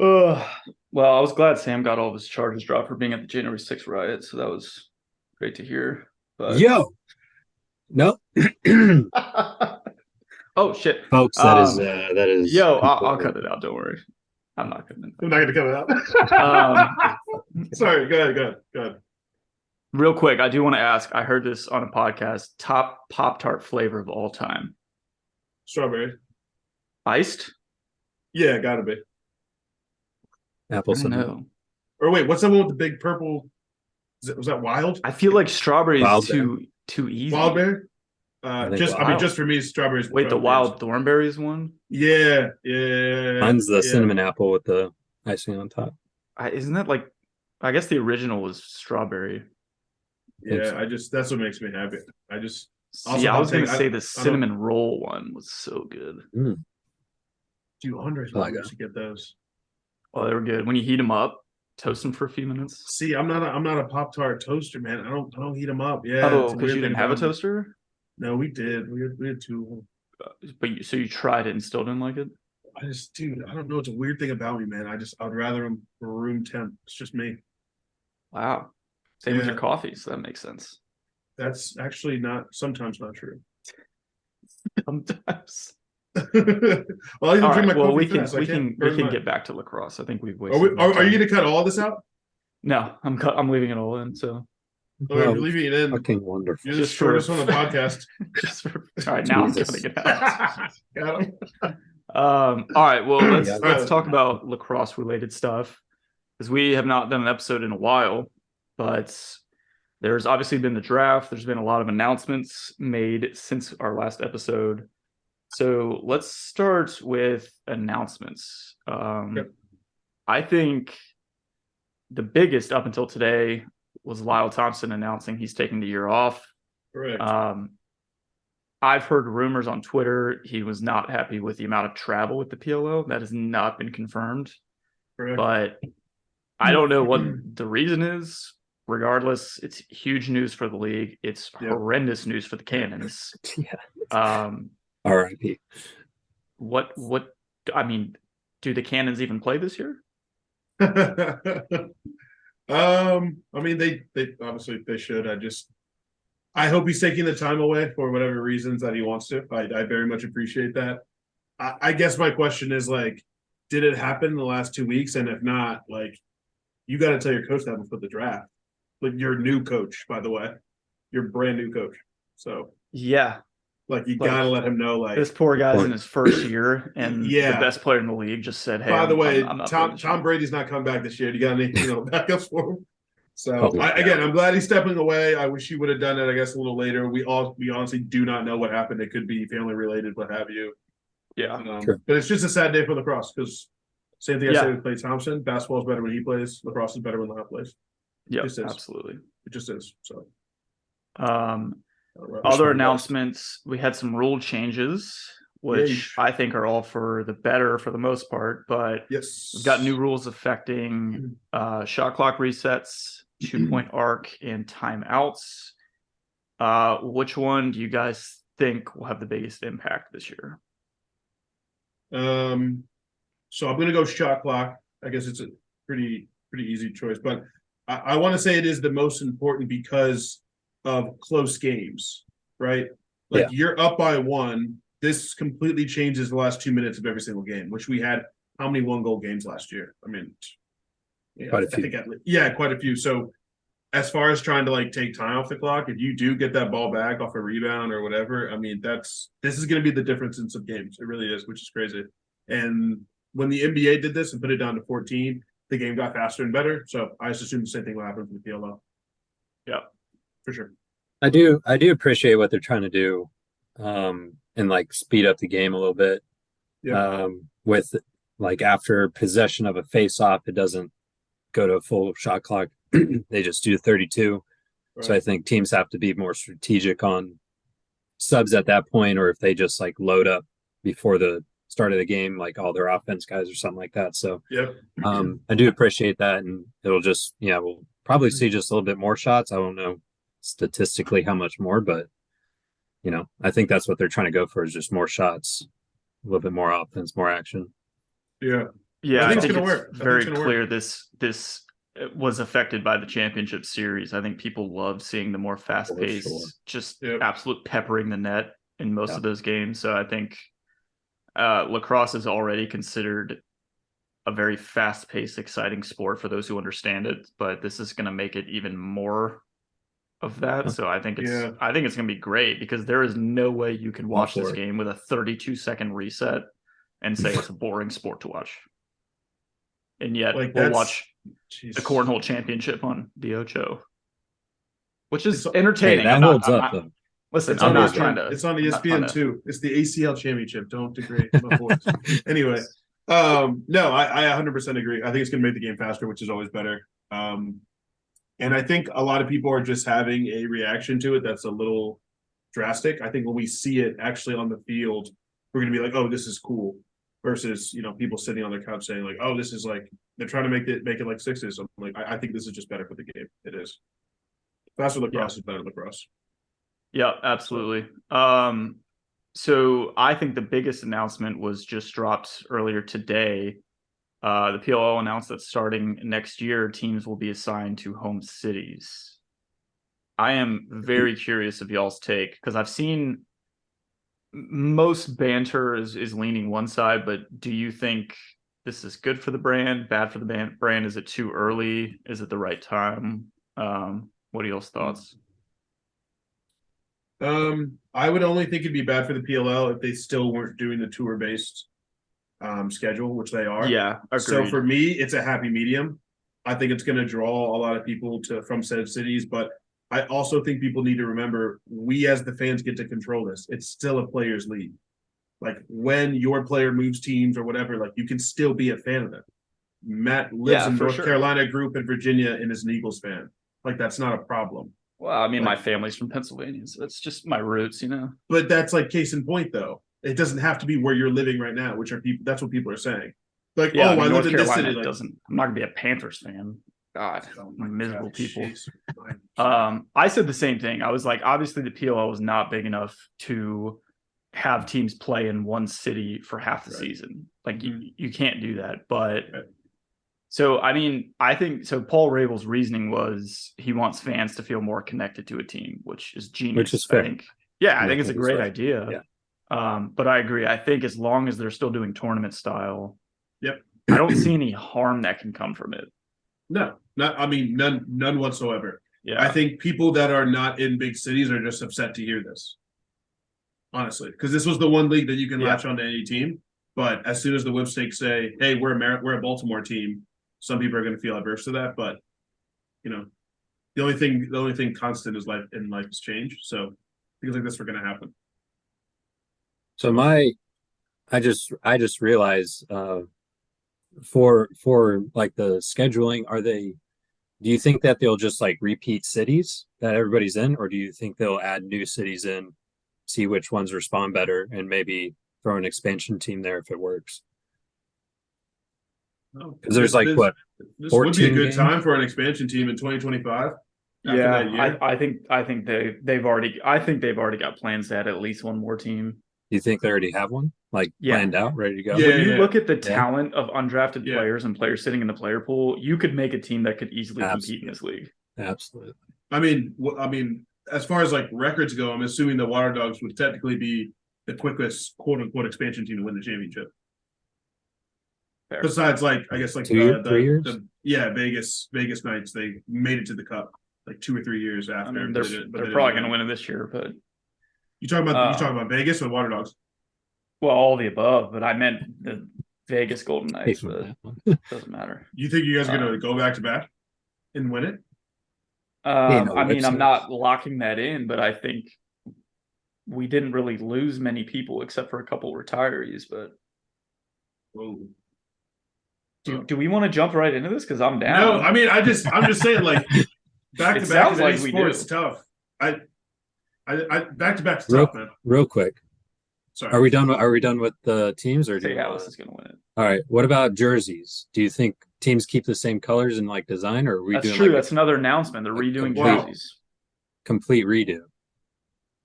Uh, well, I was glad Sam got all of his charges dropped for being at the January 6th riot, so that was great to hear. But Yo, no, oh shit. folks, that is I'll completely. cut it out. Don't worry. I'm not cutting it I'm not going to cut it out. out. Sorry, go ahead, go ahead, go ahead. Real quick, I do want to ask. I heard this on a podcast. Top Pop-Tart flavor of all time. Strawberry. Iced? Yeah, gotta be. Apple I don't cinnamon. know. Or wait, what's the one with the big purple? Was that wild? I feel like strawberry is Wild too easy. Wild berry? think Just I wild. mean, just for me, strawberries. Wait, the wild thornberries one? Yeah, yeah. Mine's the yeah. cinnamon apple with the icing on top. Isn't that like? I guess the original was strawberry. Yeah, so. that's what makes me happy. I just See, I was gonna say the I cinnamon roll one was so good. do Andres I like want to get those. Oh, they were good. When you heat them up, toast them for a few minutes. See, I'm not a Pop-Tart toaster, man. I don't heat them up. Yeah, Oh, it's a because weird you thing didn't have a about me. toaster? No, we did. We had two. But so you tried it and still didn't like it? Dude, I don't know. It's a weird thing about me, man. I'd rather them room temp. It's just me. Wow. Same with your Yeah. coffee, so that makes sense. That's actually sometimes not true. Sometimes. Well, I can All drink right. my Well, coffee we can fast. we I can can't we burn can my. get back to lacrosse. I think we've Are, wasted enough are you time. going to cut all this out? No, I'm leaving it all in. So Oh, you're leaving it in. Fucking wonderful. You're the Just for- shortest on the podcast. just for all right, now Jesus. I'm cutting it out. Got him. All right. Well, let's Yeah. let's talk about lacrosse related stuff because we have not done an episode in a while, but there's obviously been the draft. There's been a lot of announcements made since our last episode. So let's start with announcements. Yep. I think the biggest up until today was Lyle Thompson announcing he's taking the year off. Correct. I've heard rumors on Twitter he was not happy with the amount of travel with the PLL. That has not been confirmed, Correct. but I don't know what the reason is. Regardless, it's huge news for the league. It's horrendous news for the Cannons. Yeah. R.I.P. What I mean, do the Cannons even play this year? I mean, they obviously they should. I hope he's taking the time away for whatever reasons that he wants to. I very much appreciate that. I guess my question is like, did it happen in the last 2 weeks? And if not, like, you got to tell your coach that before the draft. Like, your new coach, by the way, your brand new coach. So Yeah, like, you Like, got to let him know. Like, this poor guy's in his first year, and Yeah. the best player in the league just said, "Hey, by the way, I'm not playing this Tom year." Brady's not coming back this year. Do you got any backups for him? So Oh, yeah. again, I'm glad he's stepping away. I wish he would have done it, I guess, a little later. We honestly do not know what happened. It could be family related, what have you. Yeah, Sure. But it's just a sad day for lacrosse because same thing I Yeah. say with Clay Thompson. Basketball is better when he plays. Lacrosse is better when Lyle plays. yeah, Just is. absolutely. It just is. So Other announcements, we had some rule changes, which Yeesh. I think are all for the better for the most part. But yes, we've got new rules affecting shot clock resets, 2-point arc, and timeouts. Which one do you guys think will have the biggest impact this year? So I'm gonna go shot clock. I guess it's a pretty easy choice, but I want to say it is the most important because of close games, right? Like, you're up by one. This completely changes the last 2 minutes of every single game, which we had how many 1-goal games last year? I mean, Quite a few. I think quite a few. So as far as trying to like take time off the clock, if you do get that ball back off a rebound or whatever, I mean, this is going to be the difference in some games. It really is, which is crazy. And when the NBA did this and put it down to 14, the game got faster and better. So I just assume the same thing will happen for the PLL. Yeah, for sure. I do appreciate what they're trying to do, and like speed up the game a little bit. Yeah. With like after possession of a face-off, it doesn't go to a full shot clock. They just do 32. Right. So I think teams have to be more strategic on subs at that point, or if they just like load up before the start of the game, like all their offense guys or something like that. So Yep. I do appreciate that, and it'll just we'll probably see just a little bit more shots. I don't know statistically how much more, but I think that's what they're trying to go for, is just more shots, a little bit more offense, more action. Yeah. Yeah, I I think it's think gonna it's work. I think very it's gonna clear work. this was affected by the championship series. I think people love seeing the more fast For pace, sure. just Yep. absolute peppering the net in most Yeah. of those games. So I think lacrosse is already considered a very fast paced, exciting sport for those who understand it. But this is going to make it even more of that. So I think it's Yeah. going to be great because there is no way you can watch this for it. game with a 32-second reset and say it's a boring sport to watch. And yet Like we'll that's watch jeez. the cornhole championship on the Ocho, which is It's- Hey, entertaining. that holds up though. Listen, It's I'm on not ESPN. trying to. It's on I'm not trying ESPN to- too. It's the ACL championship. Don't degrade my voice. Anyway, no, I 100% agree. I think it's going to make the game faster, which is always better. And I think a lot of people are just having a reaction to it that's a little drastic. I think when we see it actually on the field, we're going to be like, "Oh, this is cool," versus people sitting on their couch saying like, "Oh, this is like they're trying to make it like sixes." I'm like, I think this is just better for the game. It is faster lacrosse is better lacrosse. Yeah, absolutely. So I think the biggest announcement was just dropped earlier today. The PLL announced that starting next year, teams will be assigned to home cities. I am very curious of y'all's take because I've seen most banter is leaning one side, but do you think this is good for the brand, bad for the brand? Is it too early? Is it the right time? What are y'all's thoughts? I would only think it'd be bad for the PLL if they still weren't doing the tour based schedule, which they are. Yeah, agreed. So for me, it's a happy medium. I think it's going to draw a lot of people from said cities, but I also think people need to remember we as the fans get to control this. It's still a players' league. Like when your player moves teams or whatever, like you can still be a fan of them. Matt lives in North Carolina, grew up in Virginia, and is an Eagles fan. Like that's not a problem. Well, I mean, my family's from Pennsylvania, so it's just my roots, But that's like case in point, though. It doesn't have to be where you're living right now, which are people. That's what people are saying. Like, yeah, I North live in this Carolina city. Like, doesn't. I'm not gonna be a Panthers fan. God, oh miserable God, people. geez. I said the same thing. I was like, obviously the PLL was not big enough to have teams play in one city for half the season. Like you can't do that. But so I mean, I think so. Paul Rabel's reasoning was he wants fans to feel more connected to a team, which is genius. Which is fair. I think it's a great idea. Yeah. But I agree. I think as long as they're still doing tournament style, Yep. I don't see any harm that can come from it. No, none whatsoever. Yeah. I think people that are not in big cities are just upset to hear this. Honestly, because this was the one league that you can latch onto any team. But as soon as the whipstakes say, "Hey, we're a Baltimore team," some people are going to feel adverse to that. But the only thing constant is life is change. So things like this are going to happen. So I just realized for like the scheduling, do you think that they'll just like repeat cities that everybody's in, or do you think they'll add new cities in, see which ones respond better, and maybe throw an expansion team there if it works? Because there's like what this would be a 14 good games? time for an expansion team in 2025. Yeah, I think they've already got plans to add at least one more team. Do you think they already have one planned out, ready to go? Yeah. When you look at the talent of undrafted Yeah. players and players sitting in the player pool, you could make a team that could easily compete in this league. Absolutely. I mean, as far as like records go, I'm assuming the Water Dogs would technically be the quickest quote unquote expansion team to win the championship. Fair. Besides, like I guess like 3 years. Vegas Knights, they made it to the cup like 2 or 3 years after. I mean, they're probably going to win it this year, but you talking about Vegas or Water Dogs? Well, all the above, but I meant the Vegas Golden Knights, but it doesn't matter. You think you guys are going to go back to back and win it? I mean, I'm not locking that in, but I think we didn't really lose many people except for a couple retirees. But do we want to jump right into this? Because I'm down. No, I mean, I'm just saying, like back to back in any sport is tough. I back to back is tough, man. Real quick. Sorry. Are we done with the teams, or St. Alice is going to win it? All right. What about jerseys? Do you think teams keep the same colors and like design, or are we That's doing true. That's another announcement. They're redoing jerseys. Complete redo.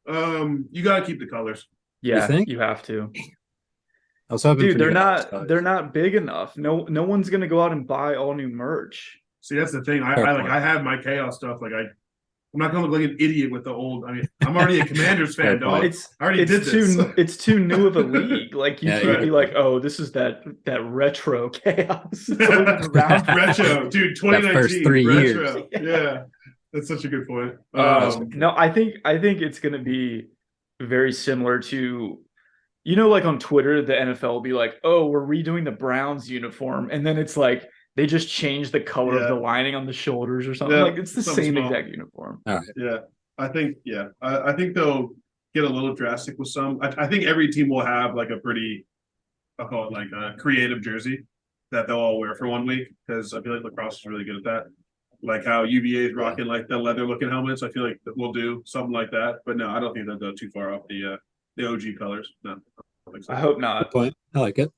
You got to keep the colors. Yeah, you think? You have to. I was hoping Dude, for they're new not hairstyles. they're not big enough. No one's gonna go out and buy all new merch. See, that's the thing. Fair I like point. I have my chaos stuff. Like I'm not gonna look like an idiot with the old. I mean, I'm already a Commanders Fair fan, dog. point. It's I already did this. it's too new of a league. Like you Yeah, can't you're be like, oh, this is that retro chaos. It's only been around for Retro, dude. That first 2019 3 retro. years. Yeah, that's such a good point. No, I think it's gonna be very similar to, like on Twitter, the NFL will be like, "Oh, we're redoing the Browns uniform," and then it's like they just change the color of the lining on the shoulders or something. Yeah, Like it's the something same small. exact uniform. All right. Yeah, I think I think they'll get a little drastic with some. I think every team will have like a pretty, I'll call it like a creative jersey that they'll all wear for 1 week, because I feel like lacrosse is really good at that. Like how UVA is rocking like the leather looking helmets. I feel like we'll do something like that. But no, I don't think they'll go too far off the OG colors. No, I don't think so. I hope Good not, point. I like it.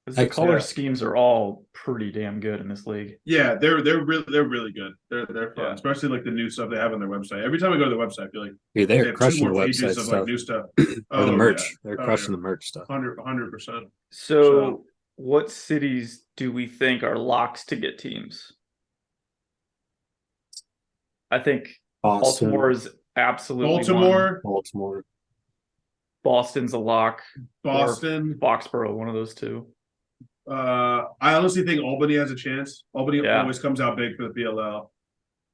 because the Thanks, color yeah. schemes are all pretty damn good in this league. Yeah, they're really good. They're fun, Yeah. especially like the new stuff they have on their website. Every time I go to the website, I feel like Dude, they they're have two crushing the more pages website of like stuff. new stuff. Or the Oh, merch. yeah. They're Oh, crushing yeah. the merch stuff. 100%. So, what cities do we think are locks to get teams? I think Boston, Baltimore is absolutely one. Baltimore. Boston's a lock. Boston. Or Foxborough, one of those two. I honestly think Albany has a chance. Albany Yeah. always comes out big for the PLL.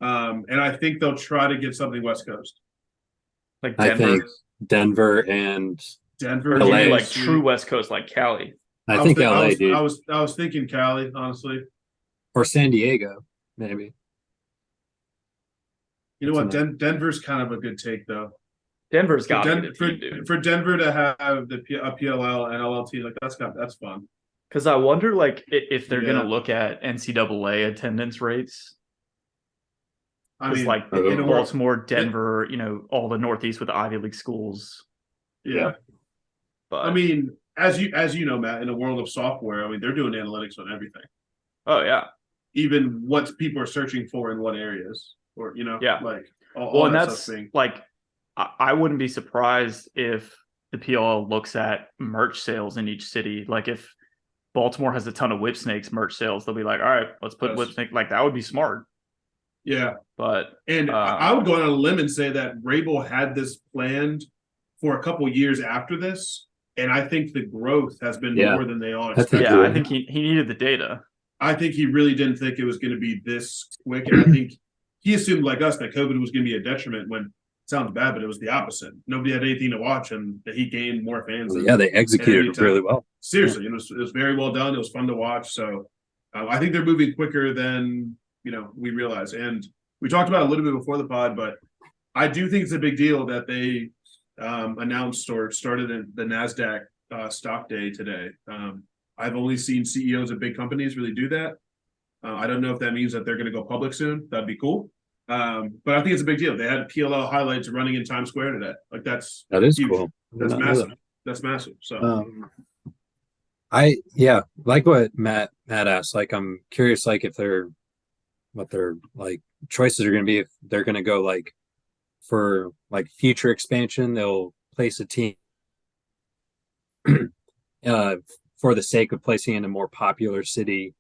And I think they'll try to get something West Coast. Like I Denver. think Denver and Denver, Or do you mean LA. like true West Coast, like Cali? I think LA, dude. I was thinking Cali, honestly. Or San Diego, maybe. You know what? That's Denver's kind of a good take, though. Denver's For, got to Den- get a for, team, dude. for Denver to have a PLL and LLT, like that's fun. Because I wonder, like, if they're Yeah. gonna look at NCAA attendance rates. I Because mean, like in a in world- Baltimore, Denver, all the Northeast with the Ivy League schools. yeah. But I mean, as you know, Matt, in a world of software, I mean, they're doing analytics on everything, oh yeah, even what people are searching for in what areas, or Yeah. like all well, and that that's stuff being. like I wouldn't be surprised if the PLL looks at merch sales in each city. Like if Baltimore has a ton of Whip Snakes merch sales, they'll be like, all right, let's put Yes. Whip Snake. Like that would be smart. Yeah, But and I would go on a limb and say that Rabel had this planned for a couple years after this, and I think the growth has been Yeah. more than they all I think expected. yeah, you're I think he needed the data. I think he really didn't think it was going to be this quick, and I think he assumed, like us, that COVID was going to be a detriment. When it sounds bad, but it was the opposite. Nobody had anything to watch, and he gained more fans. Yeah, they executed anytime. really well. Seriously, it was very well done. It was fun to watch. So I think they're moving quicker than we realize. And we talked about it a little bit before the pod, but I do think it's a big deal that they announced or started the NASDAQ stock day today. I've only seen CEOs of big companies really do that. I don't know if that means that they're going to go public soon. That'd be cool. But I think it's a big deal. They had PLL highlights running in Times Square today. Like that is huge. Cool. That's I did not know massive. that. That's massive. So Like what Matt asked, like I'm curious like if what their like choices are gonna be, if they're gonna go like for like future expansion, they'll place a team for the sake of placing in a more popular city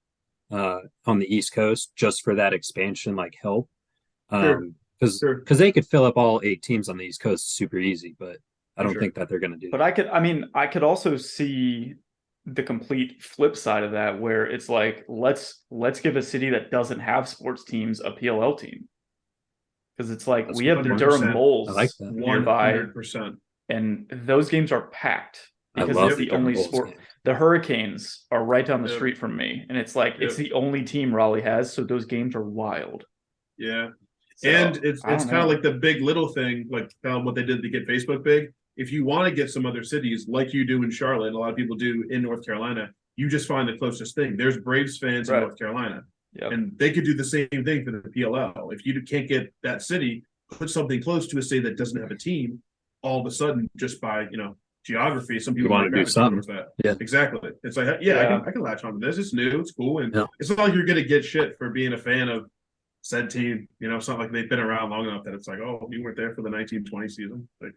on the East Coast just for that expansion like help. Because they could fill up all 8 teams on the East Coast super easy, but I don't think that they're going to do But that. I could also see the complete flip side of that, where it's like let's give a city that doesn't have sports teams a PLL team, because it's like That's we have the 100%. Durham Bulls I like that. nearby, 100%. and those games are packed I because love it's the Durham only Bulls sport. games. The Hurricanes are right down the Yep. street from me, and it's like it's Yep. the only team Raleigh has, so those games are wild. Yeah. So, And it's I don't kind of know. like the big little thing, like kind of what they did to get Facebook big. If you want to get some other cities like you do in Charlotte, and a lot of people do in North Carolina, you just find the closest thing. There's Braves fans in Right. North Carolina, Yep. and they could do the same thing for the PLL. If you can't get that city, put something close to a city that doesn't have a team. All of a sudden, just by geography, some people wanna might do gravitate something. towards that. Yeah. Exactly. It's like, Yeah. I can latch onto this. It's new. It's cool, and Yeah. it's not like you're gonna get shit for being a fan of said team. It's not like they've been around long enough that it's like, oh, you weren't there for the 1920 season. Like,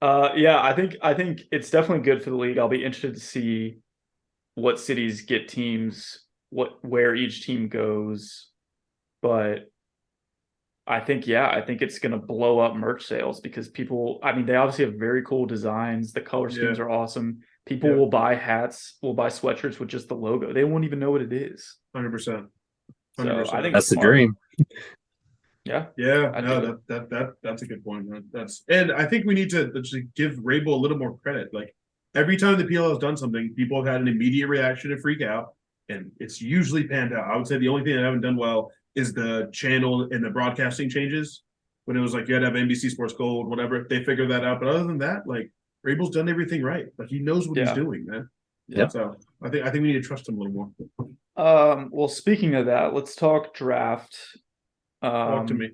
Yeah, I think it's definitely good for the league. I'll be interested to see what cities get teams, where each team goes. But I think it's gonna blow up merch sales because people, I mean, they obviously have very cool designs. The color schemes Yeah. are awesome. People Yeah. will buy hats, will buy sweatshirts with just the logo. They won't even know what it is. 100%. So I think 100%. it's That's the smart. dream. Yeah, Yeah, I do no, it. that's a good point. That's and I think we need to actually give Rabel a little more credit. Like every time the PLL has done something, people have had an immediate reaction and freak out, and it's usually panned out. I would say the only thing that haven't done well is the channel and the broadcasting changes. When it was like you had to have NBC Sports Gold, whatever, they figured that out. But other than that, like Rabel's done everything right. Like he knows what he's Yeah. doing, man. Yeah. So I think we need to trust him a little more. Well, speaking of that, let's talk draft. Talk to me.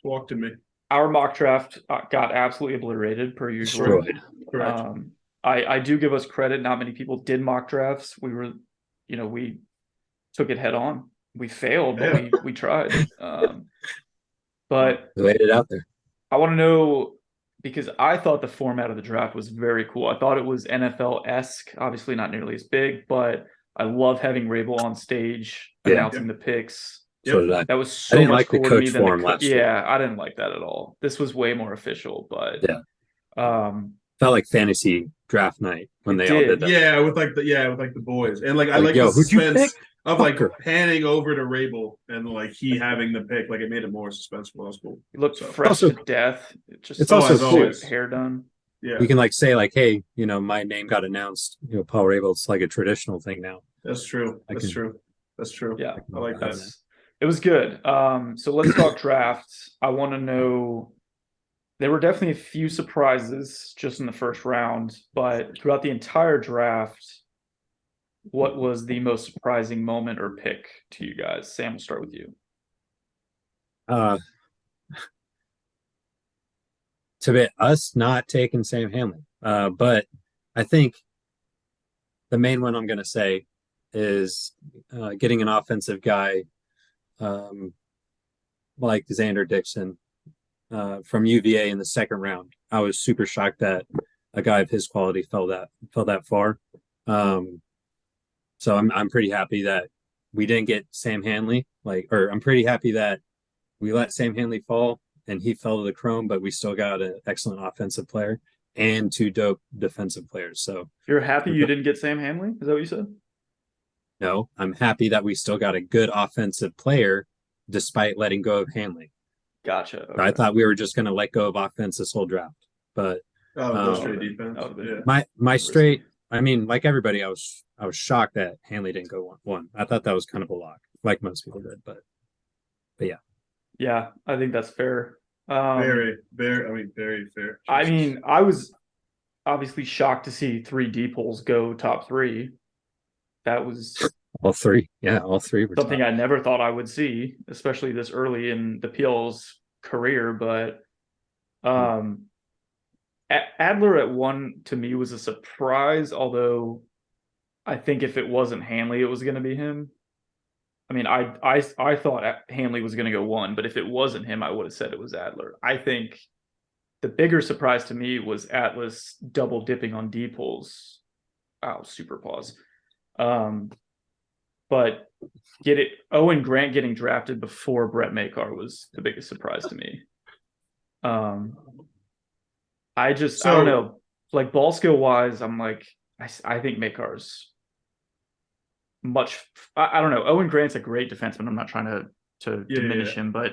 Talk to me. Our mock draft got absolutely obliterated per usual. Destroyed. Correct. I do give us credit. Not many people did mock drafts. We took it head on. We failed, but Yeah. we tried. But We laid it out there. I want to know, because I thought the format of the draft was very cool. I thought it was NFL-esque, obviously not nearly as big, but I love having Rabel on stage Yeah. announcing the picks. So did I. That was I so didn't much like the cooler to me coach than form last year. yeah, I didn't like that at all. This was way more official, but Yeah. um, Felt like fantasy draft night when It they all did. did that. Yeah, with like the boys, and like I Like, like yo, the who'd you suspense pick? of like Fucker. panning over to Rabel and like he having the pick, like it made it more suspenseful. That was cool. he looked So- fresh Also- to death. It's Oh, also as cool. always. Hair done. Yeah, You can like say like, hey, my name got announced. Paul Rabel. It's like a traditional thing now. that's true. I That's can- true. That's true. Yeah, I like that. it was good. So let's talk drafts. I want to know. There were definitely a few surprises just in the first round, but throughout the entire draft, what was the most surprising moment or pick to you guys? Sam, we'll start with you. To be us not taking Sam Hamlin. But I think the main one I'm going to say is getting an offensive guy like Xander Dixon from UVA in the second round. I was super shocked that a guy of his quality fell that far. So I'm pretty happy that we didn't get Sam Hanley. Or I'm pretty happy that we let Sam Hanley fall and he fell to the chrome, but we still got an excellent offensive player and two dope defensive players. So You're happy you didn't get Sam Hamley? Is that what you said? no, I'm happy that we still got a good offensive player despite letting go of Hanley. Gotcha. Okay. I thought we were just going to let go of offense this whole draft, but go straight defense. Yeah. My straight. I mean, like everybody, I was shocked that Hanley didn't go one. I thought that was kind of a lock, like most people did, but yeah. Yeah, I think that's fair. Very fair. I mean, I was obviously shocked to see 3 deep holes go top 3. That was all three. Yeah, all three were something top. I never thought I would see, especially this early in the PL's career. But Adler at 1 to me was a surprise, although I think if it wasn't Hanley, it was going to be him. I mean, I thought Hanley was going to go 1, but if it wasn't him, I would have said it was Adler. I think the bigger surprise to me was Atlas double dipping on deep holes. Oh, super pause. But Owen Grant getting drafted before Brett Makar was the biggest surprise to me. I don't know, like ball skill wise, I'm like, I think Makar's I don't know. Owen Grant's a great defenseman. I'm not trying to diminish him, but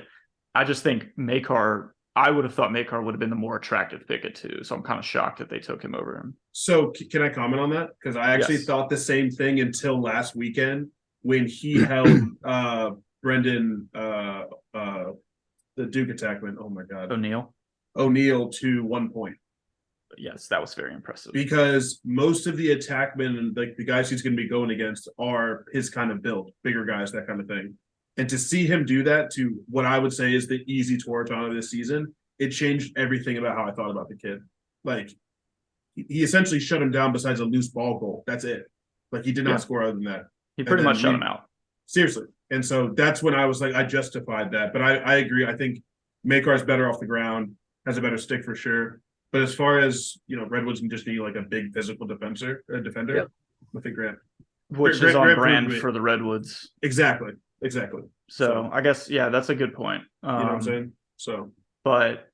I just think Makar, I would have thought Makar would have been the more attractive pick at 2. So I'm kind of shocked that they took him over him. So can I comment on that? Because I actually thought the same thing until last weekend when he held Brendan the Duke attackman. Oh my God. O'Neill to 1 point. Yes, that was very impressive. Because most of the attackmen, like the guys he's going to be going against, are his kind of build, bigger guys, that kind of thing. And to see him do that to what I would say is the easy Toronto of this season, it changed everything about how I thought about the kid. Like, he essentially shut him down besides a loose ball goal. That's it. Like, he did not score other than that. He pretty much shut him out. Seriously. And so that's when I was like, I justified that. But I agree. I think Makar's better off the ground, has a better stick for sure. But as far as Redwoods can just be like a big physical defender, Yep. I think Grant. which is Grant on proved brand me. for the Redwoods. Exactly. So I guess that's a good point. You know what I'm saying? So But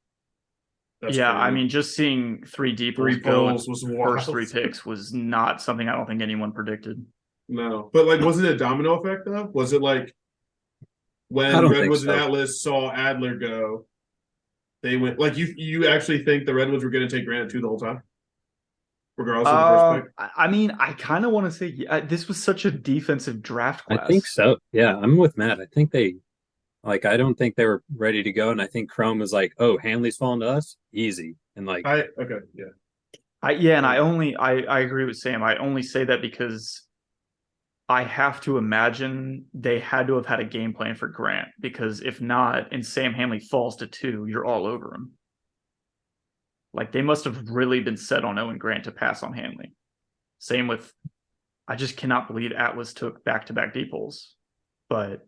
that's yeah, crazy. I mean, just seeing three deep Three go polls was first wild. 3 picks was not something I don't think anyone predicted. No, but like, was it a domino effect though? Was it like I when don't think Redwoods and so. Atlas saw Adler go, they went like you actually think the Redwoods were going to take Grant 2 the whole time, regardless of the first pick? I mean, I kind of want to say this was such a defensive draft I class. think so. Yeah, I'm with Matt. I think I don't think they were ready to go, and I think Chrome was like, "Oh, Hanley's falling to us, easy," and like, Okay, yeah. I agree with Sam. I only say that because I have to imagine they had to have had a game plan for Grant, because if not, and Sam Hanley falls to 2, you're all over him. Like, they must have really been set on Owen Grant to pass on Hanley. Same with, I just cannot believe Atlas took back-to-back deep holes. But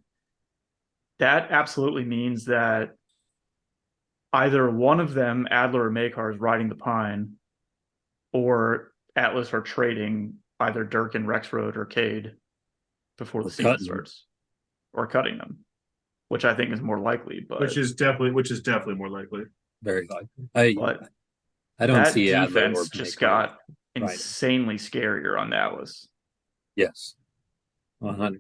that absolutely means that either one of them, Adler or Makar, is riding the pine, or Atlas are trading either Dirk and Rexroad or Cade before the season starts, or cutting them, which I think is more likely. But which is definitely more likely. very likely. I don't that see Adler or defense just Makar got riding. insanely scarier on Atlas. Yes, 100%.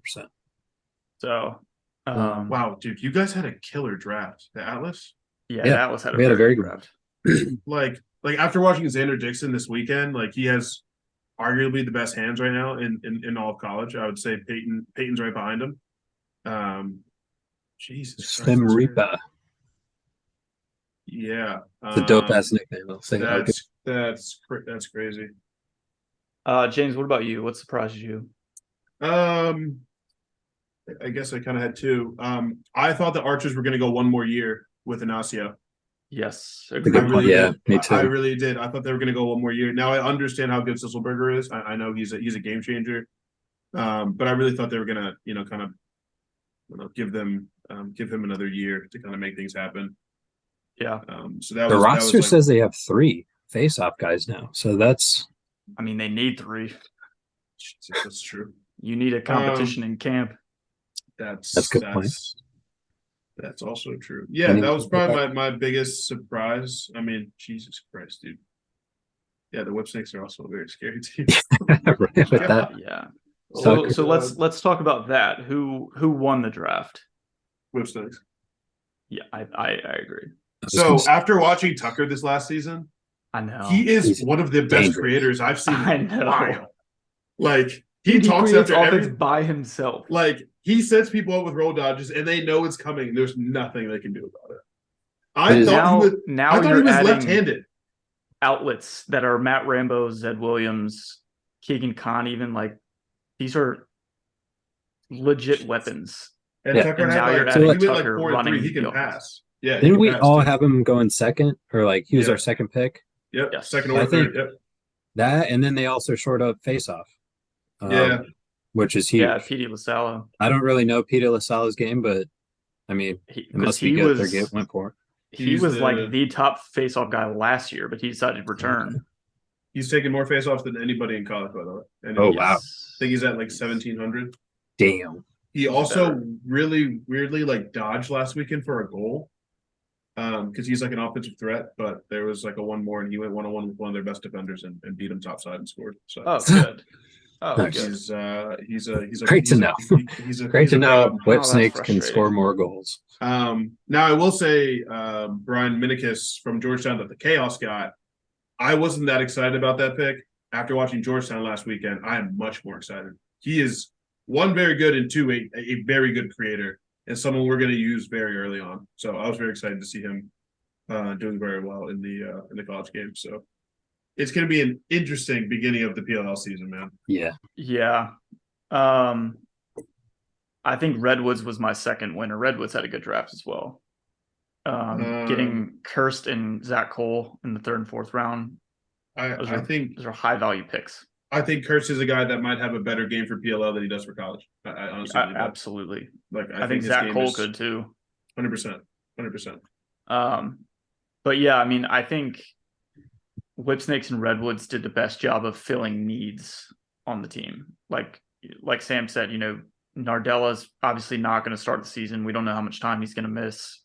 So, Wow, dude, you guys had a killer draft. The Atlas? yeah, Yeah, Atlas had a we had a very very good good draft. Like after watching Xander Dixon this weekend, like he has arguably the best hands right now in all of college. I would say Peyton's right behind him. Jesus Christ, Slim that's crazy. Reaper. Yeah, It's a dope ass nickname. I'll say that. that's crazy. James, what about you? What surprised you? I guess I kind of had two. I thought the Archers were going to go one more year with Inacio. Yes, That's a good point. really Yeah, did. me too. I really did. I thought they were going to go one more year. Now I understand how good Sisselberger is. I know he's a game changer. But I really thought they were going to, kind of, give him another year to kind of make things happen. Yeah. So that The was roster like, says they have 3 face-off guys now, so that's. I mean, they need 3. That's true. You need a competition in camp. That's a good point. That's also true. Yeah, that was probably my biggest surprise. I mean, Jesus Christ, dude. Yeah, the whip snakes are also very scary too. Right with that. Yeah. So let's talk about that. Who won the draft? Whip snakes. Yeah, I agree. So after watching Tucker this last season, I know he is He's one of the best dangerous. creators I've seen. I know. While. Like he talks creates after offense by himself. Like he sets people up with roll dodges, and they know it's coming. There's nothing they can do about it. I thought he was left-handed. Outlets that are Matt Rambo, Zed Williams, Keegan Khan, even like these are legit weapons. And Yeah. Tucker And had now you're like, adding he went like Tucker 4 and running 3. He can the offense. pass. Yeah. Didn't we pass all too. have him going second, or like he was Yeah. our second pick? Yep. Yes. Second I or think third. Yep. that, and then they also short up face-off. Yeah. Which is huge. Yeah, Petey LaSalle. I don't really know Peter LaSalle's game, but I mean, it must be good. They went for it. He was like the top face-off guy last year, but he decided to return. Okay. He's taken more face-offs than anybody in college, by the way. And Oh, wow. I think he's at like 1,700. Damn. He also really weirdly like dodged last weekend for a goal. Because he's like an offensive threat, but there was like a one more, and he went 1-on-1 with one of their best defenders and beat him topside and scored. So good. Oh, Nice. good. He's Great to know. Great to know whip snakes can score more goals. Now I will say Brian Minikis from Georgetown that the Chaos got. I wasn't that excited about that pick. After watching Georgetown last weekend, I am much more excited. He is one, very good, and two, a very good creator, and someone we're going to use very early on. So I was very excited to see him doing very well in the college game. So it's going to be an interesting beginning of the PLL season, man. Yeah. Yeah. I think Redwoods was my second winner. Redwoods had a good draft as well. Getting Kirst and Zach Cole in the 3rd and 4th round. I think those are high value picks. I think Kirst is a guy that might have a better game for PLL than he does for college. I honestly believe that. Absolutely. Like I think Zach Cole could too. 100%. But yeah, I mean, I think Whipsnakes and Redwoods did the best job of filling needs on the team. Like Sam said, Nardella's obviously not going to start the season. We don't know how much time he's going to miss.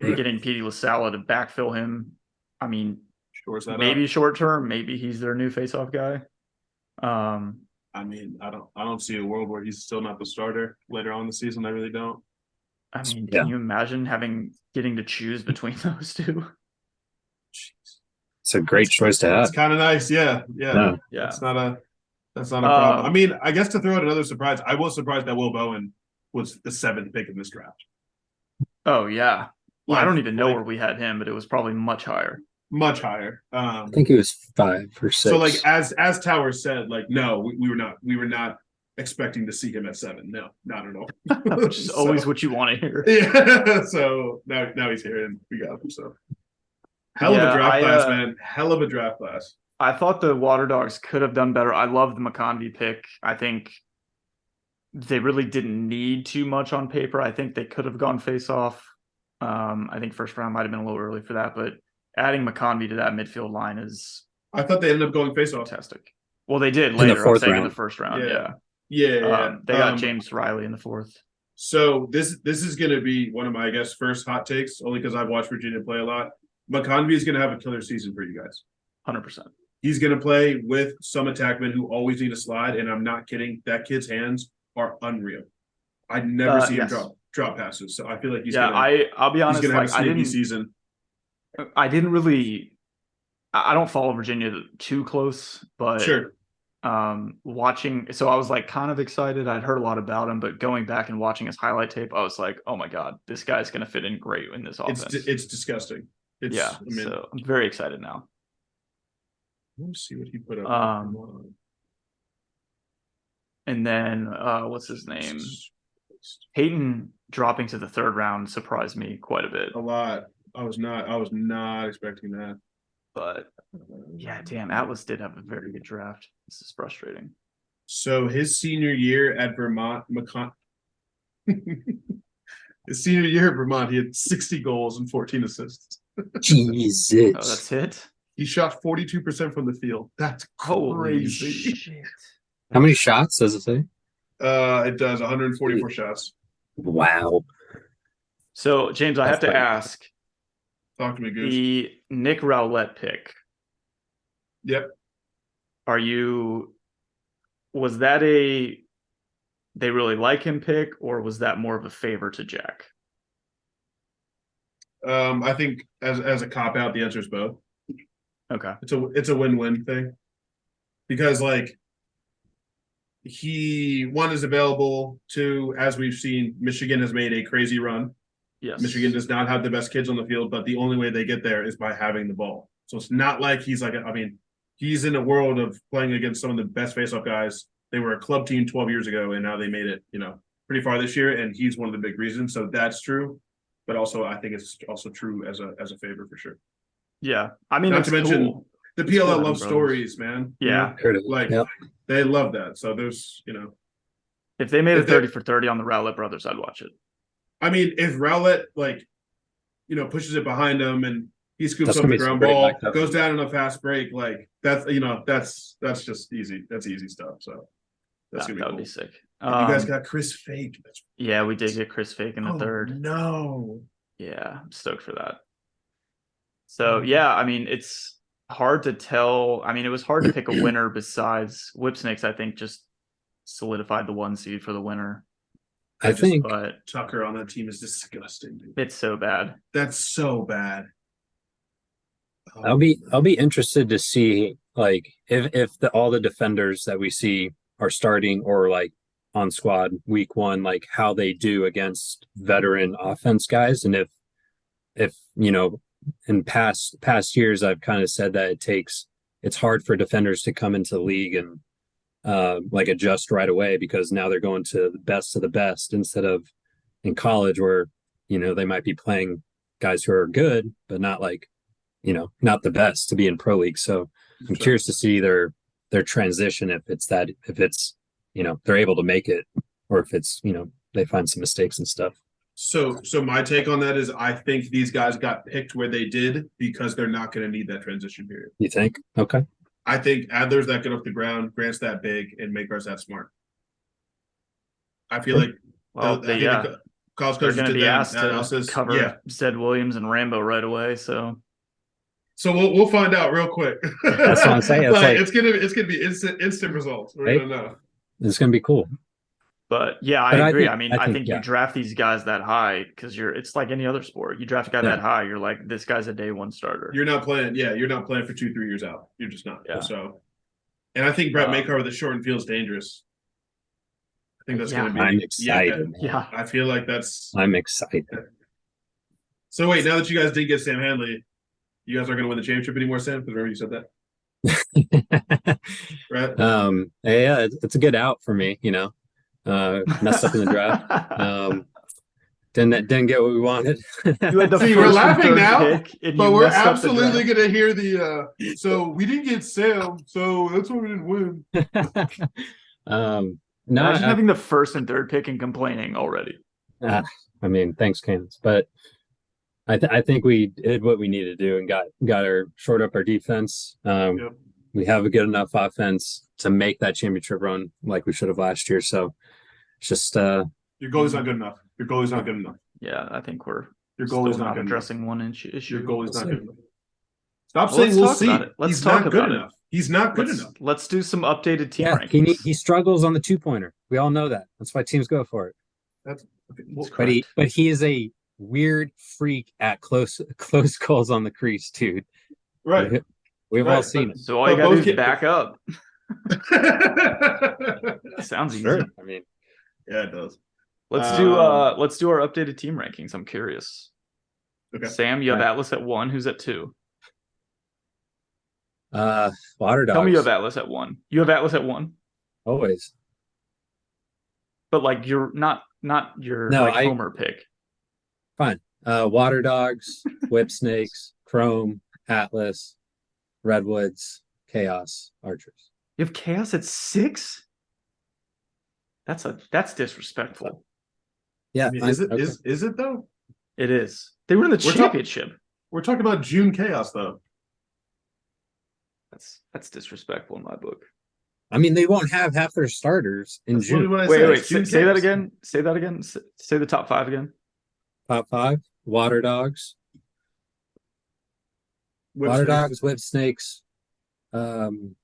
Right. Getting Petey LaSala to backfill him, I mean, Shores that maybe up. short term, maybe he's their new faceoff guy. I mean, I don't see a world where he's still not the starter later on in the season. I really don't. I mean, Yeah. can you imagine getting to choose between those two? Jeez. It's a great choice to have. It's kind of nice. Yeah. Yeah. Yeah. That's not a problem. I mean, I guess to throw out another surprise, I was surprised that Will Bowen was the 7th pick in this draft. Oh yeah. Well, I don't even know Like- where we had him, but it was probably much higher. Much higher. I think he was 5 or 6. So like as Towers said, like no, we were not expecting to see him at 7. No, not at all. Which is always what you want to hear. Yeah. So now he's here and we got him. So hell of a draft class, man. Hell of a draft class. I thought the Water Dogs could have done better. I love the McConvey pick. I think they really didn't need too much on paper. I think they could have gone face off. I think first round might have been a little early for that, but adding McConvey to that midfield line is I thought they ended up going face off. fantastic. Well, they did the later. I'm 4th saying in round. the first round. Yeah. Yeah. Yeah. They got James Riley in the 4th. So this is going to be one of my, I guess, first hot takes, only because I've watched Virginia play a lot. McConvey is going to have a killer season for you guys. 100%. He's going to play with some attackmen who always need a slide, and I'm not kidding. That kid's hands are unreal. I never see him Yes. drop passes, so I feel like he's Yeah, gonna, I'll be he's honest. gonna have a Like, sneaky season. I didn't really. I don't follow Virginia too close, but Sure. watching. So I was like kind of excited. I'd heard a lot about him, but going back and watching his highlight tape, I was like, oh my god, this guy's gonna fit in great in this offense. It's disgusting. It's, yeah. I mean, So I'm very excited now. let me see what he put up. And then what's his name? Peyton dropping to the 3rd round surprised me quite a bit. A lot. I was not expecting that. But yeah, damn, Atlas did have a very good draft. This is frustrating. So his senior year at Vermont, his senior year at Vermont, he had 60 goals and 14 assists. Jesus. Oh, that's it. He shot 42% from the field. That's Holy crazy. shit. How many shots does it say? It does 144 shots. Wow. So, James, I have That's to fine. ask Talk to me, Goose. the Nick Rowlett pick. Yep. Was that they really like him pick, or was that more of a favor to Jack? I think as a cop out, the answer is both. Okay. It's a win-win thing. Because like one is available, 2, as we've seen, Michigan has made a crazy run. Yes. Michigan does not have the best kids on the field, but the only way they get there is by having the ball. So it's not like he's like, he's in a world of playing against some of the best faceoff guys. They were a club team 12 years ago, and now they made it, pretty far this year. And he's one of the big reasons. So that's true. But also, I think it's also true as a favor for sure. Yeah. I mean, Not it's to mention cool. the It's cool PLL having loves brothers. stories, man. Yeah. Heard of it. Like Yep. they love that. So there's, If they made a If they- 30 for 30 on the Rowlett brothers, I'd watch it. I mean, if Rowlett pushes it behind him and he scoops That's up gonna the be some ground great ball, matchup. goes down in a fast break, like that's just easy. That's easy stuff. So that's that gonna be would cool. be sick. And you guys got Chris Fake. That's Yeah, we did get Chris Fake in the 3rd. No. Yeah, I'm stoked for that. So yeah, I mean, it's hard to tell. I mean, it was hard to pick a winner besides Whipsnakes. I think just solidified the 1 seed for the winner. I think But Tucker on that team is disgusting, dude. it's so bad. That's so bad. I'll be interested to see like if all the defenders that we see are starting or like on squad week 1, like how they do against veteran offense guys, and if in past years I've kind of said that it's hard for defenders to come into the league and like adjust right away because now they're going to the best instead of in college where they might be playing guys who are good but not like not the best to be in pro league. So I'm curious to see their transition if it's they're able to make it or if it's they find some mistakes and stuff. So my take on that is I think these guys got picked where they did because they're not going to need that transition period. You think? Okay. I think Adler's that good off the ground, Grant's that big, and Maker's that smart. I feel like Well, I think the college they're coaches going to did be that asked to analysis. cover Yeah. Zed Williams and Rambo right away. So We'll find out real quick. That's what I'm saying. It's like it's gonna be instant results. We're Hey. gonna know. it's gonna be cool. but yeah, I But I agree. think- I think you yeah. draft these guys that high because it's like any other sport. You draft a guy Yeah. that high, you're like, this guy's a day one starter. You're not playing. Yeah, you're not playing for 2-3 years out. You're just not. Yeah. So, and I think Brett Maker with the shortened field is dangerous. I think that's going to be. I'm excited. Yeah. I feel like that's. I'm excited. So wait, now that you guys did get Sam Hanley, you guys aren't going to win the championship anymore, Sam? Because remember you said that, right? Yeah, it's a good out for me. Messed up in the draft. Didn't get what we wanted. You had the See, we're first and laughing third now, pick, and But you we're messed up the absolutely draft. going to hear the. So we didn't get Sam, so that's why we didn't win. No, Imagine having the first and third pick and complaining already. I mean, thanks, Kansas, but I think we did what we needed to do and got our short up our defense. Yep. We have a good enough offense to make that championship run like we should have last year. So it's just Your goalie's not good enough. Your goalie's not good enough. Yeah, I think we're Your still goalie's not not good enough. addressing one issue. Your goalie's We'll not see. good enough. Stop Well, saying let's we'll talk see. about it. Let's He's talk not good about it. enough. He's not good enough. Let's do some updated team yeah, rankings. he struggles on the 2-pointer. We all know that. That's why teams go for it. That's But he is a weird freak at close calls on the crease, dude. right. We've Right, all seen it. So all you But gotta do both is back up. Sounds easy. Sure. I mean, Yeah, it does. Let's do our updated team rankings. I'm curious. Okay. Sam, you have Right. Atlas at 1. Who's at 2? Water Dogs. Tell me you have Atlas at 1. You have Atlas at 1, Always. but like you're not your No, Homer pick. Fine. Water Dogs, Whip Snakes, Chrome, Atlas, Redwoods, Chaos, Archers. You have Chaos at 6. That's disrespectful. Yeah. I mean, is it okay. is it though? It is. They were in the We're championship. We're talking about June chaos though. That's disrespectful in my book. I mean, they won't have half their starters in That's literally June. what I Wait, said. wait. It's June Say that chaos. again. Say that again. Say the top 5 again. Top 5, Water Dogs, Whip Water snakes, Dogs, Whip Snakes, Chrome.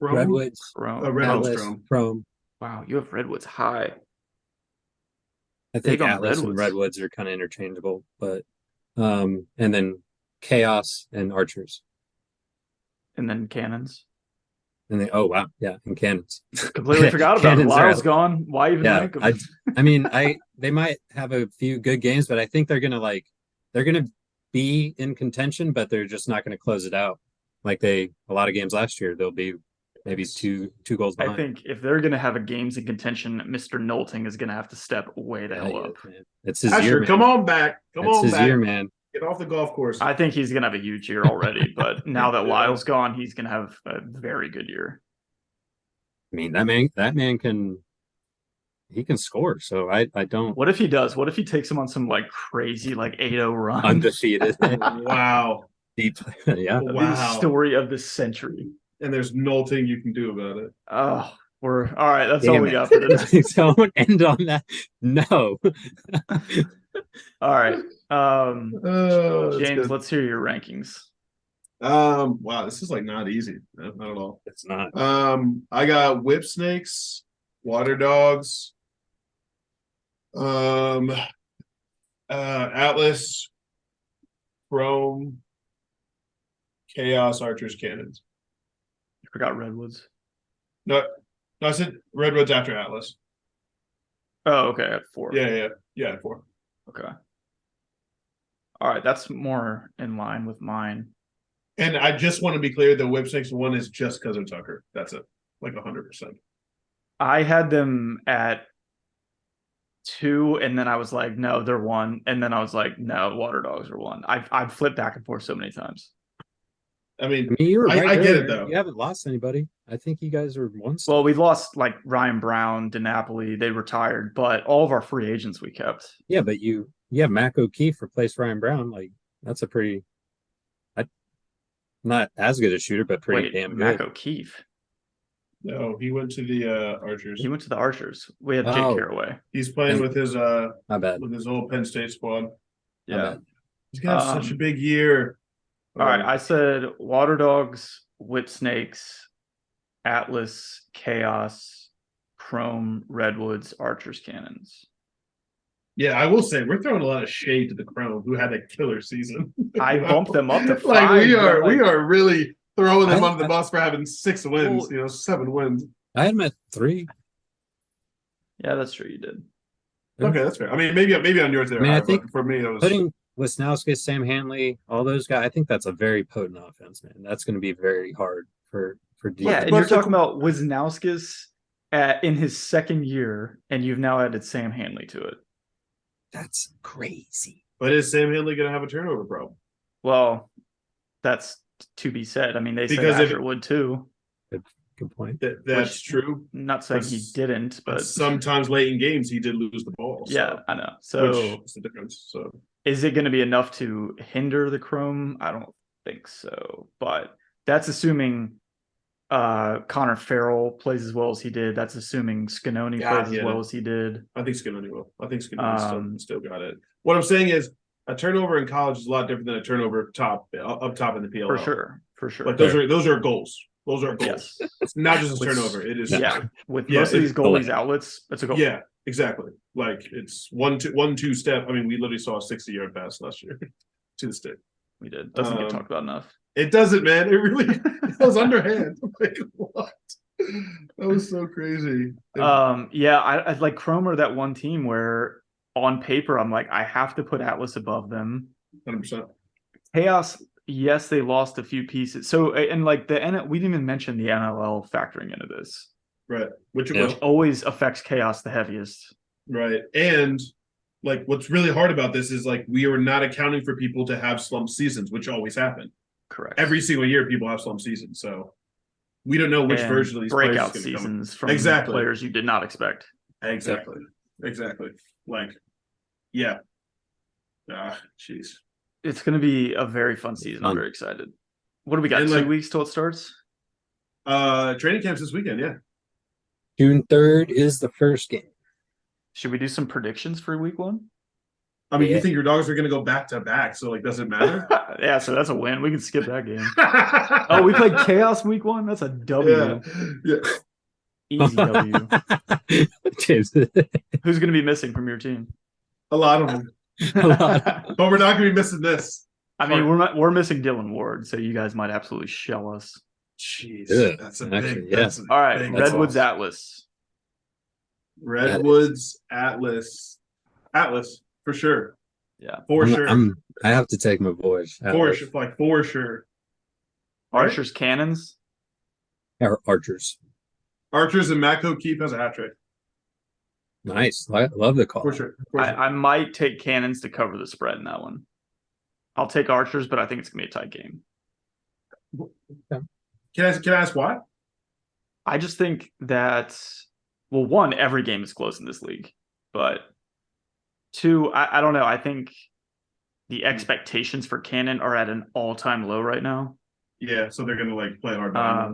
Redwoods, Redwoods, Atlas, Chrome. Chrome. Wow, you have Redwoods high. I Big think on Atlas and Redwoods. Redwoods are kind of interchangeable, but and then Chaos and Archers. And then Cannons. And then wow, yeah, and Cannons. Completely forgot about it. Cannons are Lyle's out. gone. Why even Yeah, rank them? I mean, they might have a few good games, but I think they're gonna be in contention, but they're just not gonna close it out like a lot of games last year. They'll be maybe two goals I behind. think if they're going to have a games in contention, Mr. Nolting is going to have to step way the Yeah, hell up. man. It's his Asher, year, man. come on back. Come It's on his back. year, man. Get off the golf course. I think he's going to have a huge year already, but now that Yeah. Lyle's gone, he's going to have a very good year. I mean, that man can score. So I don't What if he does? What if he takes him on some like crazy like 8-0 run? undefeated. Wow. Deep. Yeah. That'd be the Wow. story of the century. And there's nothing you can do about it. Oh, we're all right. That's Damn all we it. got for today. Don't end on that. No. All right. That's James, good. let's hear your rankings. Wow, this is like not easy. No, not at all. It's not. I got whip snakes, water dogs, Atlas, Chrome, Chaos, Archers, Cannons. You forgot Redwoods. No, I said Redwoods after Atlas. Oh, okay. At 4. Yeah, 4. Okay. All right. That's more in line with mine. And I just want to be clear: the whip snakes one is just because of Tucker. That's it, like 100%. I had them at 2, and then I was like, no, they're 1. And then I was like, no, Water Dogs are 1. I've flipped back and forth so many times. I mean, I mean, you were right I get there. it though. You haven't lost anybody. I think you guys are one step. Well, we lost like Ryan Brown, DiNapoli, they retired, but all of our free agents we kept. Yeah, but you have Mac O'Keefe replace Ryan Brown. Like that's a pretty, not as good a shooter, but pretty Wait, damn Mac good. O'Keefe. No, he went to the Archers. He went to the Archers. We have Jake Oh. Caraway. He's playing with his My bad. whole Penn State squad. My Yeah. bad. He's gonna have such a Um, big year. All right. I said Water Dogs, Whip Snakes, Atlas, Chaos, Chrome, Redwoods, Archers, Cannons. Yeah, I will say we're throwing a lot of shade to the Chrome, who had a killer season. I bumped them up to 5. Like we are, but, like, we are really throwing them I- under the bus for having 6 wins. Well, 7 wins. I had him at 3. Yeah, that's true. You did. Okay, that's fair. I mean, maybe on yours there. I mean, I think for me, it was Putting Wisnowski, Sam Hanley, all those guys, I think that's a very potent offense, man. That's going to be very hard for Yeah, defense. and you're talking about Wisnauskas in his second year, and you've now added Sam Hanley to it. That's crazy. But is Sam Hanley going to have a turnover problem? Well, that's to be said. I mean, they Because said if- Asher would too. Good point. That's Which- true. Not saying he didn't, But but sometimes late in games, he did lose the ball. So, yeah, I know. So which is the difference. So is it going to be enough to hinder the Chrome? I don't think so. But that's assuming Connor Farrell plays as well as he did. That's assuming Scanoni God, plays yeah. as well as he did. I think Skinner will. I think Skinner Um, still got it. What I'm saying is, a turnover in college is a lot different than a turnover up top in the PLL. For sure. Like those are goals. Those are goals. Yes. It's not just a With- turnover. It is Yeah. With Yeah, most of these it's- goalies outlets, it's a goal. Yeah, exactly. Like it's 1-2 step. I mean, we literally saw a 60-yard pass last year to the stick. We did. Doesn't get Um, talked about enough. It doesn't, man. It really it was underhand. Like what? That was so crazy. Yeah, I like Cromer, that one team where on paper I'm like, I have to put Atlas above them. 100%. Chaos, yes, they lost a few pieces. So and like we didn't even mention the NLL factoring into this, Right. Which Yeah. will. always affects Chaos the heaviest. Right. And like what's really hard about this is like we are not accounting for people to have slump seasons, which always happen. Correct. Every single year people have slump seasons. So we don't know which And version of these breakout players is gonna come. seasons from Exactly. players you did not expect. Exactly. Like, yeah. Jeez. It's going to be a very fun season. I'm Fun. very excited. What do we got? And, 2 like- weeks till it starts? Training camps this weekend, yeah. June 3rd is the first game. Should we do some predictions for week 1? I mean, Yeah. you think your dogs are gonna go back to back, so like does it matter? Yeah, so that's a win. We can skip that game. Oh, we played Chaos week 1? That's a W. yeah. Yeah. Easy W. James, Who's going to be missing from your team? A lot of them. a lot. But we're not gonna be missing this. I mean, we're missing Dylan Ward, so you guys might absolutely shell us. Jeez. Yeah, That's a actually, big yeah. that's a All right, big Redwoods loss. Atlas. Redwoods, Atlas for sure. Yeah. For sure. I have to take my boys. For sure. Right? Archers Cannons. Archers. Archers and Matt O'Keefe has a hat trick. Nice. I love the call. For sure. I might take Cannons to cover the spread in that one. I'll take Archers, but I think it's going to be a tight game. Can I ask why? I just think that, well, one, every game is close in this league, but two, I don't know. I think the expectations for Cannon are at an all-time low right now. Yeah, so they're gonna like play hard. I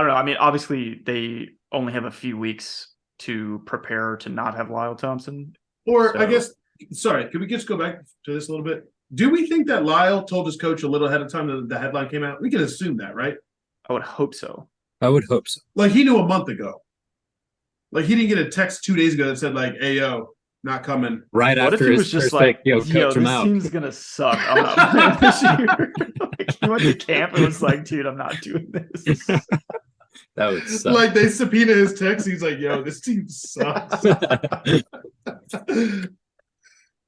don't know. I mean, obviously they only have a few weeks to prepare to not have Lyle Thompson. Or I so- guess, sorry, can we just go back to this a little bit? Do we think that Lyle told his coach a little ahead of time that the headline came out? We can assume that, right? I would hope so. I would hope so. Like he knew a month ago. Like he didn't get a text 2 days ago that said like, "Hey yo, not coming." Right What if after he his was just first like, pick, yo, yo, coach him this out. team's gonna suck. I'm not playing this year. Like, he went to camp and was like, dude, I'm not doing this. That would suck. Like they subpoena his text. He's like, "Yo, this team sucks."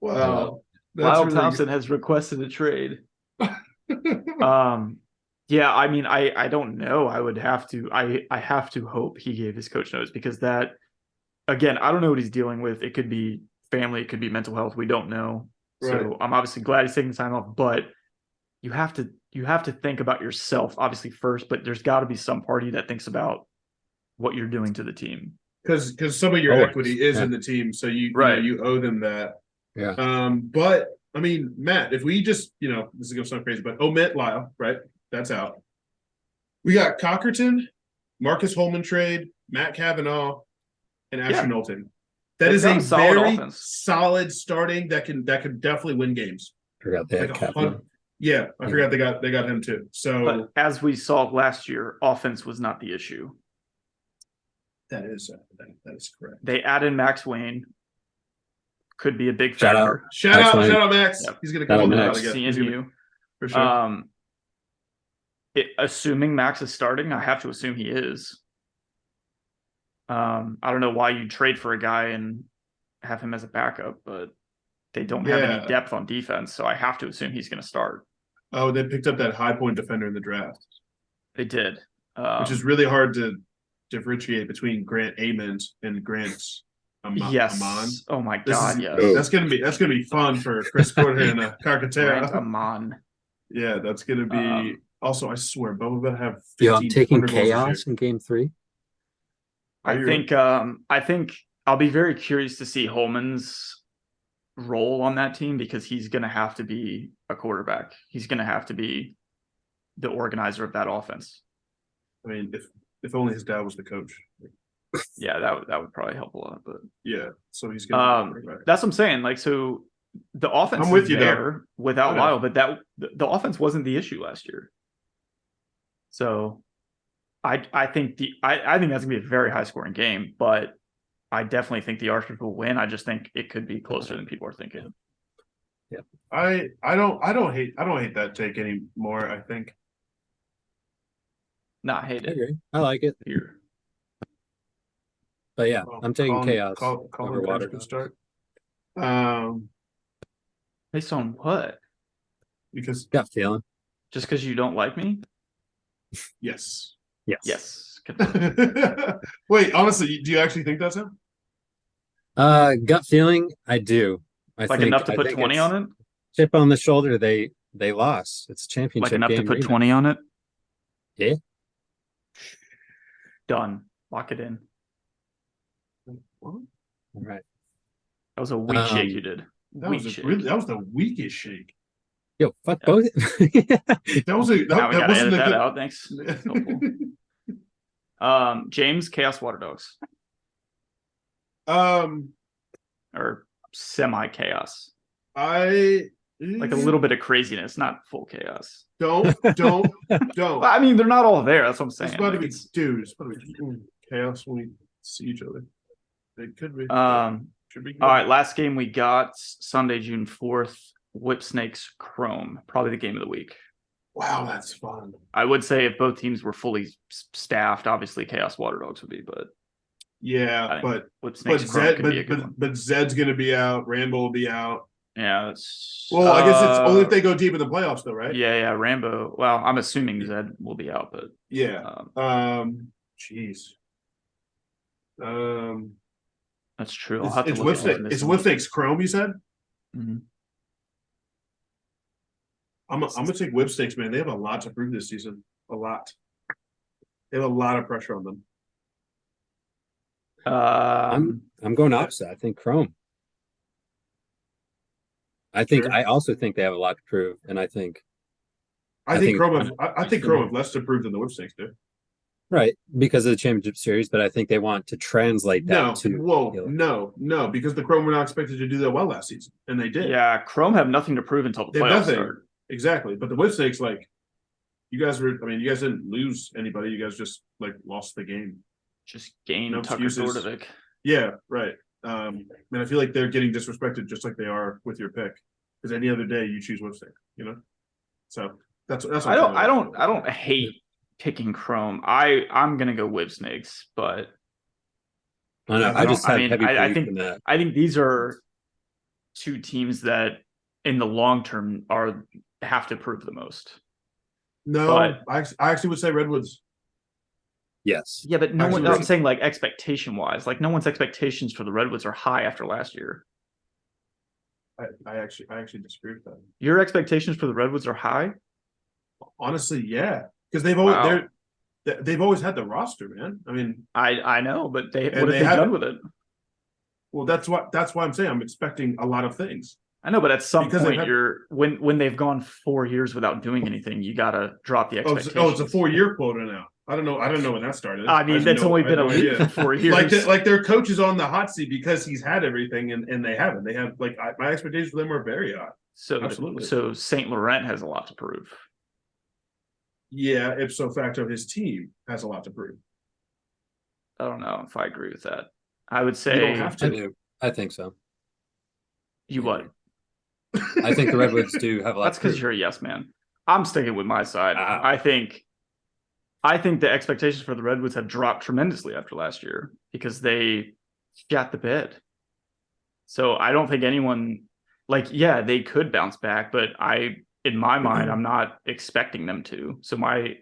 Wow. That's Lyle really Thompson has requested a trade. good. Yeah, I mean, I don't know. I would have to I have to hope he gave his coach notice, because that, again, I don't know what he's dealing with. It could be family, it could be mental health. We don't know. Right. So I'm obviously glad he's taking time off, but you have to think about yourself obviously first, but there's got to be some party that thinks about what you're doing to the team. Because some of your Always, equity is yeah. in the team, so you Right. you owe them that. Yeah. But I mean, Matt, if we just this is gonna sound crazy, but omit Lyle, right? That's out. We got Cockerton, Marcus Holman trade, Matt Cavanaugh, and Asher Yeah. Knowlton. That They've is got a a solid very offense. solid starting that could definitely win games. Forgot they had Like Kavanaugh. yeah, I forgot they got him too. So But as we saw last year, offense was not the issue. that is correct. They added Max Wayne. Could be a big Shout out. factor. Shout Max out, Max. Yep. He's gonna Shout come out on Max. out again. Seeing He's gonna- you. for sure. Assuming Max is starting, I have to assume he is. I don't know why you trade for a guy and have him as a backup, but they don't have Yeah. any depth on defense, so I have to assume he's going to start. Oh, they picked up that high point defender in the draft, They did, which is really hard to differentiate between Grant Ament and Grant yes. Amon. Oh my This god, is- yes. That's gonna be fun for Chris Porter and Grant Carcatera. Amon. Yeah, that's gonna be. Also, I swear, Boba better have. Yo, I'm 15 taking 100 goals this chaos year. in game 3. I think I'll be very curious to see Holman's role on that team because he's going to have to be a quarterback. He's going to have to be the organizer of that offense. I mean, if only his dad was the coach. Yeah, that would probably help a lot. But Yeah, so he's gonna. Be that's what I'm saying. Like, so the offense I'm with is you there without I know. Lyle, but the offense wasn't the issue last year. So I think I think that's gonna be a very high scoring game, but I definitely think the Archers will win. I just think it could be closer than people are thinking. I don't hate that take anymore. I think. Not hate I it agree. I like it. here. But yeah, I'm taking chaos Call over water. can start. Based on what? Because Got feeling. Just because you don't like me? yes. Yes. Yes. Confirmed. Wait, honestly, do you actually think that's him? Gut feeling, I do. Like enough to put 20 on it? Chip on the shoulder, they lost. It's a championship. Like enough to game put rematch. 20 on it? Yeah. Done. Lock it in. What? All right. That was a weak shake you did. That Weak was shake. that was the weakest shake. Yo, fuck Yeah. both. That was a Now we that gotta wasn't edit a that good. out. Thanks. That's helpful. James, Chaos Water Dogs. Or semi-chaos. I Like a little bit of craziness, not full chaos. don't. Well, I mean, they're not all there. That's what I'm saying. It's about to Like, be, it's- dude. It's about to be chaos when we see each other. It could be. Should be. Good. all right, last game we got Sunday, June 4th. Whip Snakes Chrome. Probably the game of the week. Wow, that's fun. I would say if both teams were fully staffed, obviously Chaos Water Dogs would be, but Yeah, but Whip Snakes Chrome Zed, could be a good one. but Zed's gonna be out. Rambo will be out. Yeah, that's Well, I guess it's only if they go deep in the playoffs, though, right? Yeah, Rambo. Well, I'm assuming Zed will be out, but Yeah. Jeez. that's true. I'll have to It's look Whip at Snake. It's Whip Snake's Chrome. You said. Mhm. I'm gonna take Whip Snakes, man. They have a lot to prove this season. A lot. They have a lot of pressure on them. I'm going opposite. I think Chrome. Sure. I also think they have a lot to prove, and I think I think Chrome have similar. less to prove than the Whip Snakes do. right because of the championship series, but I think they want to translate that No, to no, because the Chrome were not expected to do that well last season, and they did. Yeah, Chrome have nothing to prove until the They have playoffs nothing. start. Exactly, but the Whip Snakes, like, you guys didn't lose anybody. You guys just like lost the game. Just gain No Tucker excuses. Dordovic. Yeah, right. And I feel like they're getting disrespected just like they are with your pick. Because any other day you choose Whip Snake, So that's what I don't hate picking Chrome. I'm gonna go Whip Snakes, but I know. I just I have mean, heavy I belief think in that. I think these are two teams that in the long term have to prove the most. No, But- I actually would say Redwoods. Yes. Yeah, but no one. Actually, I'm saying like expectation wise, like no one's expectations for the Redwoods are high after last year. I actually disagree with that. Your expectations for the Redwoods are high. Honestly, yeah, because they've always Wow. they've always had the roster, man. I mean, I know, but what And have they they done haven't- with it? well, that's why I'm saying I'm expecting a lot of things. I know, but at some Because they've point, had- you're when they've gone 4 years without doing anything, you gotta drop the Oh, expectations. it's a 4-year quota now. I don't know when that started. I mean, had that's only I had been a no league idea. for 4 years. Like their coach is on the hot seat because he's had everything and they haven't. They have my expectations for them are very high. So Absolutely. So Saint Laurent has a lot to prove. Yeah, ipso facto, his team has a lot to prove. I don't know if I agree with that. I would You don't say have I to. do. I think so. you what? I think the Redwoods do have a lot. That's to because prove. you're a yes man. I'm sticking with my side. Ah. I think the expectations for the Redwoods have dropped tremendously after last year because they got the bed. So I don't think anyone yeah, they could bounce back, but in my mind, I'm not expecting them to. So my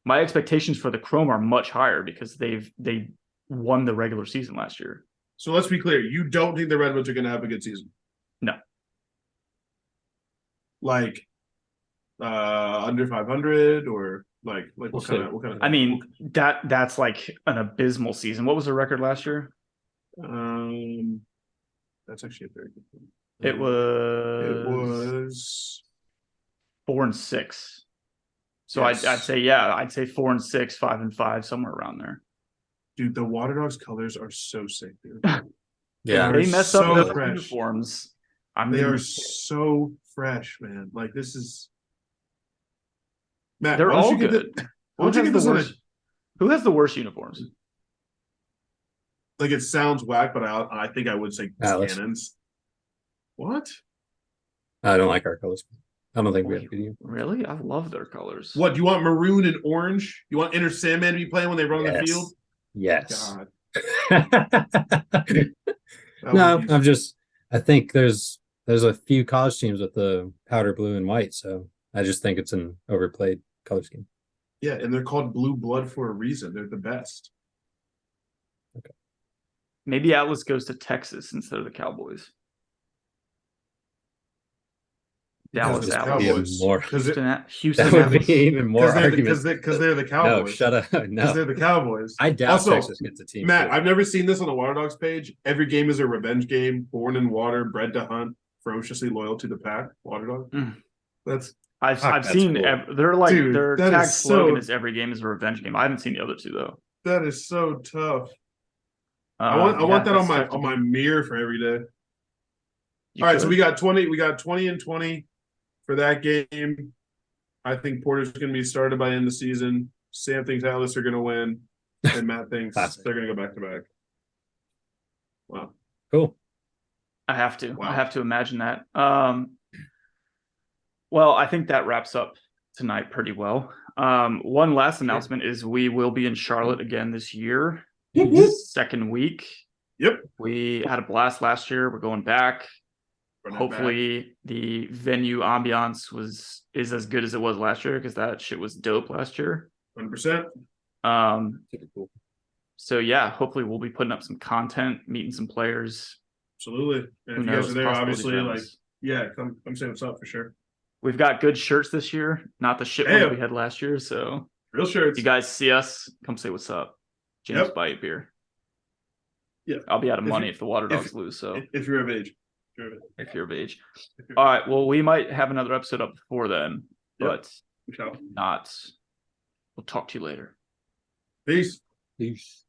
expectations for the Chrome are much higher because they won the regular season last year. So let's be clear. You don't think the Redwoods are going to have a good season? No. Like under 500 or like We'll what see. kind of I mean, that's like an abysmal season. What was the record last year? That's actually a very good point. It was was 4-6. So Yes. I'd say 4-6, 5-5, somewhere around there. dude, the Water Dogs colors are so sick, dude. Yeah. They're They mess so up the fresh. uniforms. They are so fresh, man. Like this is Matt. They're why don't all you get good. the- why don't you get this Who has the worst uniforms? like it sounds whack, but I think I would say Atlas. Cannons. What? I don't like our colors. I don't think we have good uniforms. Really? I love their colors. What do you want? Maroon and orange? You want Inner Sandman to be playing when they run on the field? Yes. God, No, would be- I think there's a few college teams with the powder blue and white, so I just think it's an overplayed color scheme. yeah, and they're called Blue Blood for a reason. They're the best. Maybe Atlas goes to Texas instead of the Cowboys. Dallas Because Atlas. the Cowboys. More. Houston That would Atlas. be even more Because argument. they're the No, Cowboys. shut up. Because No, they're the Cowboys. I doubt Also, Texas gets a team. Matt, too. I've never seen this on the Water Dogs page. Every game is a revenge game. Born in water, bred to hunt, ferociously loyal to the pack. Water Dog. Mm. That's I've That's seen cool. they're like Dude, their that tag is slogan so- is every game is a revenge game. I haven't seen the other two though. that is so tough. I want that on my mirror for every day. All right, so we got 20 and 20 for that game. I think Porter's going to be started by the end of the season. Sam thinks Atlas are going to win, and Matt thinks Classic. they're going to go back to back. Wow. Cool. I have to. Wow. I have to imagine that. Well, I think that wraps up tonight pretty well. One last announcement is we will be in Charlotte again this year. Second week. Yep. We had a blast last year. We're going back. Run that Hopefully the venue ambiance is as good as it was last year because that shit was dope last year. back. 100%. Super cool. So yeah, hopefully we'll be putting up some content, meeting some players. Absolutely. And Who if you guys knows? are there, Possibility obviously, for like, us. yeah, come say what's up for sure. We've got good shirts this year, not the shit one that we had last year. So Real if shirts. you guys see us, come say what's up. James Yep. buy a beer. Yeah. I'll be out of If money you- if the Water if- Dogs lose. So If you're of age. if you're of age. All right. Well, we might have another episode up before then, Yep. but We shall. not. We'll talk to you later. Peace. Peace.